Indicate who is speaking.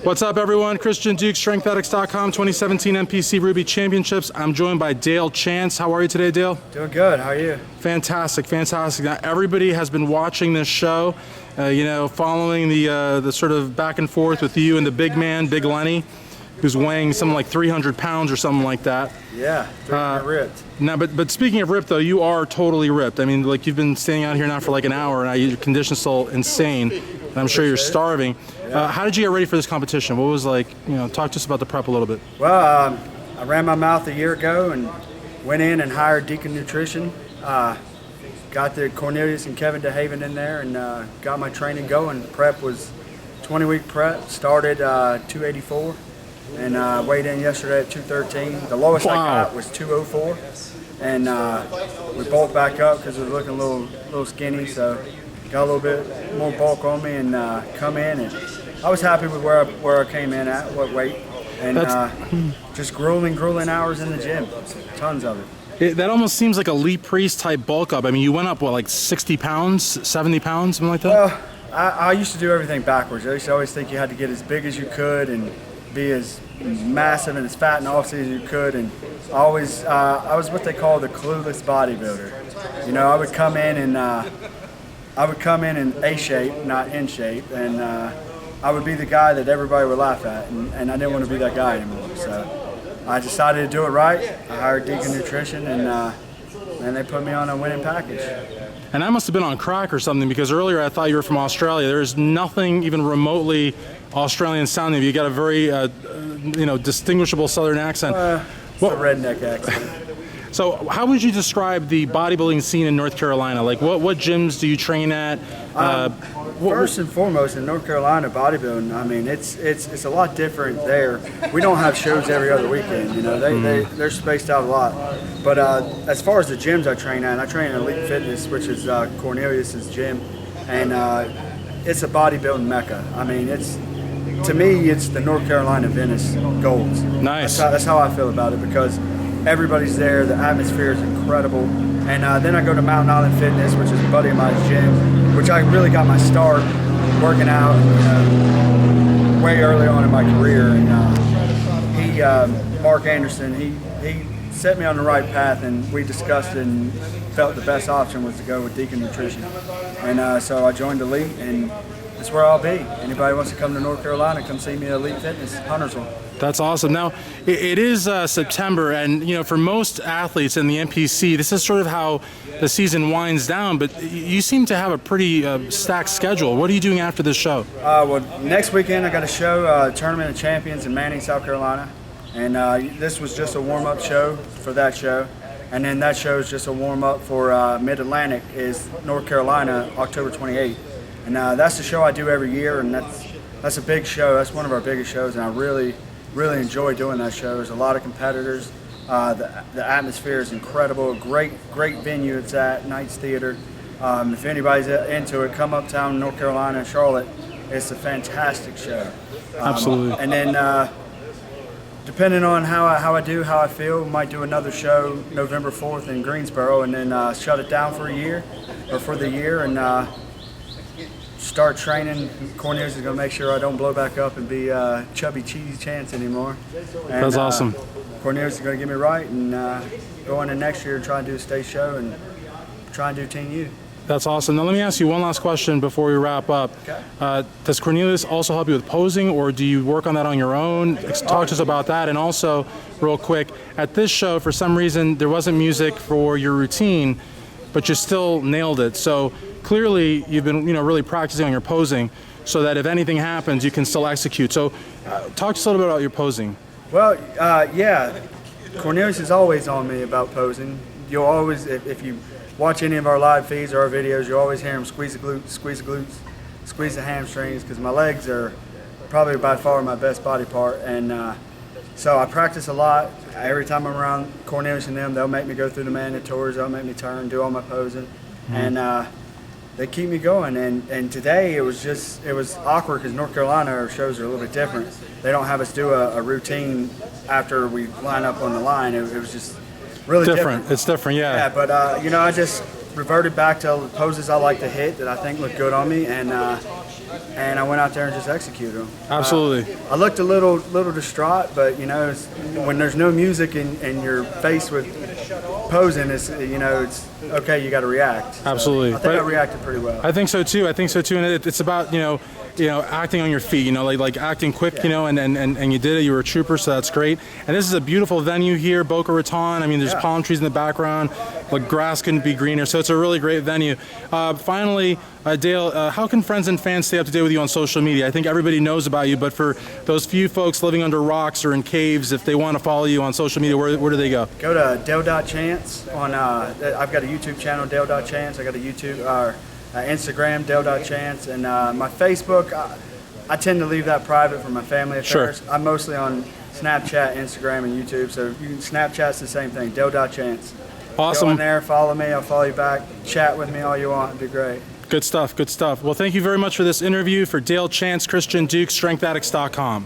Speaker 1: What's up, everyone? Christian Duke, StrengthAddicts.com, 2017 NPC Ruby Championships. I'm joined by Dale Chance. How are you today, Dale?
Speaker 2: Doing good. How are you?
Speaker 1: Fantastic, fantastic. Now, everybody has been watching this show, following the sort of back and forth with you and the big man, Big Lenny, who's weighing something like 300 pounds or something like that.
Speaker 2: Yeah, ripped.
Speaker 1: Now, but speaking of ripped, though, you are totally ripped. I mean, like, you've been standing out here now for like an hour, and your condition's still insane, and I'm sure you're starving. Yeah. How did you get ready for this competition? What was like, talk to us about the prep a little bit.
Speaker 2: Well, I ran my mouth a year ago and went in and hired DECON Nutrition. Got the Cornelius and Kevin DeHaven in there and got my training going. Prep was 20-week prep, started 284 and weighed in yesterday at 213. The lowest I got was 204. And we bulked back up because it was looking a little skinny, so got a little bit more bulk on me and come in, and I was happy with where I came in at, what weight, and just grueling hours in the gym, tons of it.
Speaker 1: That almost seems like a Lee Priest type bulk up. I mean, you went up, what, like 60 pounds, 70 pounds, something like that?
Speaker 2: Well, I used to do everything backwards. I used to always think you had to get as big as you could and be as massive and as fat and off as you could, and I was what they call the clueless bodybuilder. I would come in and A shape, not in shape, and I would be the guy that everybody would laugh at, and I didn't want to be that guy anymore. So I decided to do it right. I hired DECON Nutrition, and they put me on a winning package.
Speaker 1: And I must have been on crack or something, because earlier I thought you were from Australia. There's nothing even remotely Australian sounding. You got a very distinguishable Southern accent.
Speaker 2: It's a redneck accent.
Speaker 1: So how would you describe the bodybuilding scene in North Carolina? Like, what gyms do you train at?
Speaker 2: First and foremost, in North Carolina bodybuilding, I mean, it's a lot different there. We don't have shows every other weekend. They're spaced out a lot. But as far as the gyms I train at Elite Fitness, which is Cornelius's gym, and it's a bodybuilding mecca. I mean, to me, it's the North Carolina Venice Golds.
Speaker 1: Nice.
Speaker 2: That's how I feel about it, because everybody's there, the atmosphere is incredible. And then I go to Mountain Island Fitness, which is a buddy of mine's gym, which I really got my start working out way early on in my career. And Mark Anderson, he set me on the right path, and we discussed it and felt the best option was to go with DECON Nutrition. And so I joined Elite, and that's where I'll be. Anybody wants to come to North Carolina, come see me at Elite Fitness, Huntersville.
Speaker 1: That's awesome. Now, it is September, and for most athletes in the NPC, this is sort of how the season winds down, but you seem to have a pretty stacked schedule. What are you doing after this show?
Speaker 2: Well, next weekend I got a show, Tournament of Champions in Manning, South Carolina, and this was just a warm-up show for that show, and then that show is just a warm-up for Mid-Atlantic is North Carolina, October 28th, and that's the show I do every year, and that's a big show. That's one of our biggest shows, and I really enjoy doing that show. There's a lot of competitors. The atmosphere is incredible. Great venue it's at, Knights Theater. If anybody's into it, come uptown North Carolina, Charlotte. It's a fantastic show.
Speaker 1: Absolutely.
Speaker 2: And then depending on how I feel, might do another show November 4th in Greensboro, and then shut it down for the year, and start training. Cornelius is going to make sure I don't blow back up and be Chubby Cheese Chance anymore. And,
Speaker 1: that's awesome.
Speaker 2: Cornelius is going to get me right, and go into next year and try and do a state show and try and do Team U.
Speaker 1: That's awesome. Now let me ask you one last question before we wrap up.
Speaker 2: Okay.
Speaker 1: Does Cornelius also help you with posing, or do you work on that on your own? Talk to us about that. And also, real quick, at this show, for some reason, there wasn't music for your routine, but you still nailed it. So clearly, you've been really practicing on your posing, so that if anything happens, you can still execute. So talk to us a little bit about your posing.
Speaker 2: Well, yeah, Cornelius is always on me about posing. You'll always, if you watch any of our live feeds or our videos, you always hear him squeeze the glutes, squeeze the hamstrings, because my legs are probably by far my best body part. And so I practice a lot. Every time I'm around Cornelius and them, they'll make me go through the mandatories, they'll make me turn, do all my posing. And they keep me going, and today it was awkward because North Carolina, our shows are a little bit different. They don't have us do a routine after we line up on the line. It was just really different.
Speaker 1: It's different, yeah.
Speaker 2: Yeah, but I just reverted back to the poses I like to hit that I think look good on me, and I went out there and just executed them.
Speaker 1: Absolutely.
Speaker 2: I looked a little distraught, but you know, when there's no music and you're faced with posing, it's okay. You got to react. So
Speaker 1: Absolutely.
Speaker 2: I think I reacted pretty well.
Speaker 1: I think so too. And it's about acting on your feet. Like acting quick.
Speaker 2: Yeah.
Speaker 1: And you did it. You were a trooper, so that's great. And this is a beautiful venue here, Boca Raton. I mean, there's palm trees in the background. Like grass couldn't be greener. So it's a really great venue. Finally, Dale, how can friends and fans stay up to date with you on social media? I think everybody knows about you, but for those few folks living under rocks or in caves, if they want to follow you on social media, where do they go?
Speaker 2: Go to Dale.Chance on. I've got a YouTube channel, Dale.Chance. I got a YouTube Instagram, Dale.Chance, and my Facebook. I tend to leave that private for my family affairs.
Speaker 1: Sure.
Speaker 2: I'm mostly on Snapchat, Instagram, and YouTube. So you can Snapchat's the same thing, Dale.Chance.
Speaker 1: Awesome.
Speaker 2: Go in there, follow me. I'll follow you back. Chat with me all you want. It'd be great.
Speaker 1: Good stuff. Well, thank you very much for this interview. For Dale Chance, Christian Duke, StrengthAddicts.com.